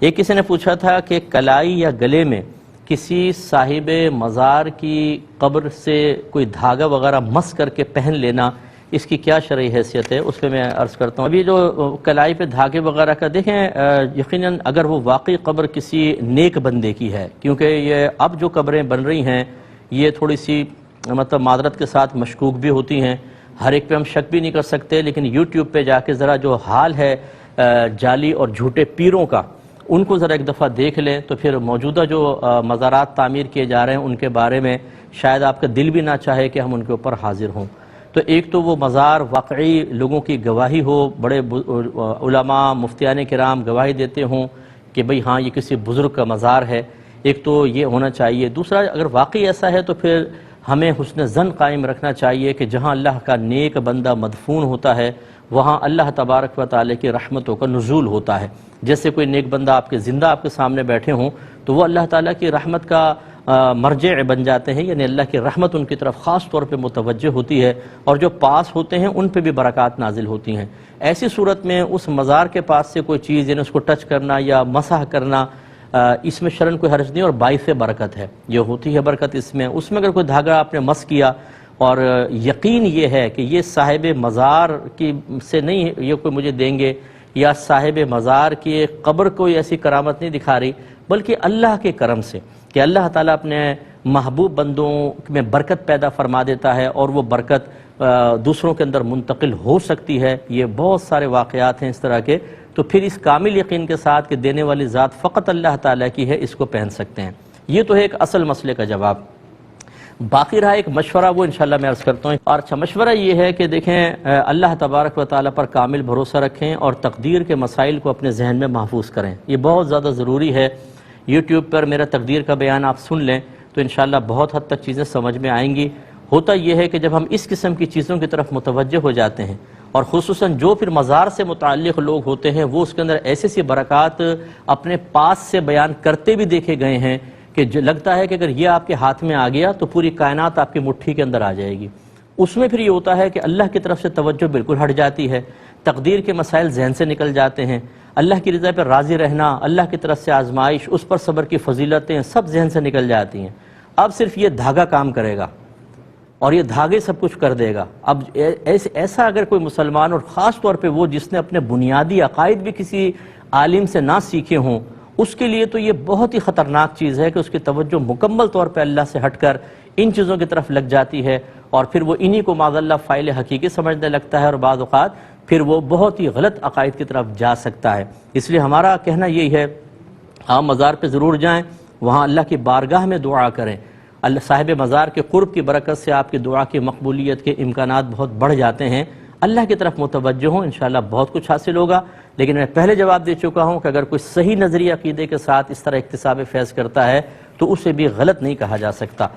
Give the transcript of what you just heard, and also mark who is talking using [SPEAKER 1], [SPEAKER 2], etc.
[SPEAKER 1] ایک کسی نے پوچھا تھا کہ کلائی یا گلے میں کسی صاحب مزار کی قبر سے کوئی دھاگا وغیرہ مس کر کے پہن لینا، اس کی کیا شرعی حیثیت ہے؟ اس پہ میں عرض کرتا ہوں. ابھی جو کلائی پہ دھاگے وغیرہ کا دیکھیں، یقیناً اگر وہ واقعی قبر کسی نیک بندے کی ہے، کیونکہ یہ اب جو قبریں بن رہی ہیں یہ تھوڑی سی مطلب معذرت کے ساتھ مشکوک بھی ہوتی ہیں، ہر ایک پہ ہم شک بھی نہیں کر سکتے، لیکن یوٹیوب پہ جا کے ذرا جو حال ہے جعلی اور جھوٹے پیروں کا، ان کو ذرا ایک دفعہ دیکھ لیں تو پھر موجودہ جو مزارات تعمیر کیے جا رہے ہیں ان کے بارے میں شاید آپ کا دل بھی نہ چاہے کہ ہم ان کے اوپر حاضر ہوں. تو ایک تو وہ مزار واقعی لوگوں کی گواہی ہو، بڑے علماء مفتیان کرام گواہی دیتے ہوں کہ بھئی ہاں یہ کسی بزرگ کا مزار ہے، ایک تو یہ ہونا چاہیے. دوسرا، اگر واقعی ایسا ہے تو پھر ہمیں حسن ظن قائم رکھنا چاہیے کہ جہاں اللہ کا نیک بندہ مدفون ہوتا ہے وہاں اللہ تبارک و تعالی کی رحمتوں کا نزول ہوتا ہے. جیسے کوئی نیک بندہ آپ کے زندہ آپ کے سامنے بیٹھے ہوں تو وہ اللہ تعالیٰ کی رحمت کا مرجع بن جاتے ہیں، یعنی اللہ کی رحمت ان کی طرف خاص طور پہ متوجہ ہوتی ہے، اور جو پاس ہوتے ہیں ان پہ بھی برکات نازل ہوتی ہیں. ایسی صورت میں اس مزار کے پاس سے کوئی چیز یعنی اس کو ٹچ کرنا یا مسح کرنا، اس میں شرعاً کوئی حرج نہیں اور باعث برکت ہے، یہ ہوتی ہے برکت اس میں. اس میں اگر کوئی دھاگا آپ نے مس کیا اور یقین یہ ہے کہ یہ صاحب مزار کی سے نہیں یہ کوئی مجھے دیں گے، یا صاحب مزار کی قبر کوئی ایسی کرامت نہیں دکھا رہی بلکہ اللہ کے کرم سے کہ اللہ تعالیٰ اپنے محبوب بندوں میں برکت پیدا فرما دیتا ہے اور وہ برکت دوسروں کے اندر منتقل ہو سکتی ہے. یہ بہت سارے واقعات ہیں اس طرح کے. تو پھر اس کامل یقین کے ساتھ کہ دینے والی ذات فقط اللہ تعالیٰ کی ہے، اس کو پہن سکتے ہیں. یہ تو ہے ایک اصل مسئلے کا جواب. باقی رہا ایک مشورہ، وہ انشاءاللہ میں عرض کرتا ہوں. اور اچھا مشورہ یہ ہے کہ دیکھیں، اللہ تبارک و تعالیٰ پر کامل بھروسہ رکھیں اور تقدیر کے مسائل کو اپنے ذہن میں محفوظ کریں. یہ بہت زیادہ ضروری ہے. یوٹیوب پر میرا تقدیر کا بیان آپ سن لیں تو انشاءاللہ بہت حد تک چیزیں سمجھ میں آئیں گی. ہوتا یہ ہے کہ جب ہم اس قسم کی چیزوں کی طرف متوجہ ہو جاتے ہیں، اور خصوصاً جو پھر مزار سے متعلق لوگ ہوتے ہیں وہ اس کے اندر ایسی سی برکات اپنے پاس سے بیان کرتے بھی دیکھے گئے ہیں کہ لگتا ہے کہ اگر یہ آپ کے ہاتھ میں آ گیا تو پوری کائنات آپ کی مٹھی کے اندر آ جائے گی. اس میں پھر یہ ہوتا ہے کہ اللہ کی طرف سے توجہ بالکل ہٹ جاتی ہے، تقدیر کے مسائل ذہن سے نکل جاتے ہیں، اللہ کی رضا پر راضی رہنا، اللہ کی طرف سے آزمائش، اس پر صبر کی فضیلتیں سب ذہن سے نکل جاتی ہیں. اب صرف یہ دھاگا کام کرے گا اور یہ دھاگے سب کچھ کر دے گا. اب ایسا اگر کوئی مسلمان، اور خاص طور پہ وہ جس نے اپنے بنیادی عقائد بھی کسی عالم سے نہ سیکھے ہوں، اس کے لیے تو یہ بہت ہی خطرناک چیز ہے کہ اس کی توجہ مکمل طور پہ اللہ سے ہٹ کر ان چیزوں کی طرف لگ جاتی ہے، اور پھر وہ انہی کو معاذ اللہ فاعل حقیقی سمجھنے لگتا ہے، اور بعض اوقات پھر وہ بہت ہی غلط عقائد کی طرف جا سکتا ہے. اس لیے ہمارا کہنا یہی ہے، آپ مزار پہ ضرور جائیں، وہاں اللہ کی بارگاہ میں دعا کریں. اللہ صاحب مزار کے قرب کی برکت سے آپ کی دعا کی مقبولیت کے امکانات بہت بڑھ جاتے ہیں. اللہ کی طرف متوجہ ہوں، انشاءاللہ بہت کچھ حاصل ہوگا. لیکن میں پہلے جواب دے چکا ہوں کہ اگر کوئی صحیح نظریہ عقیدے کے ساتھ اس طرح اکتساب فیض کرتا ہے تو اسے بھی غلط نہیں کہا جا سکتا.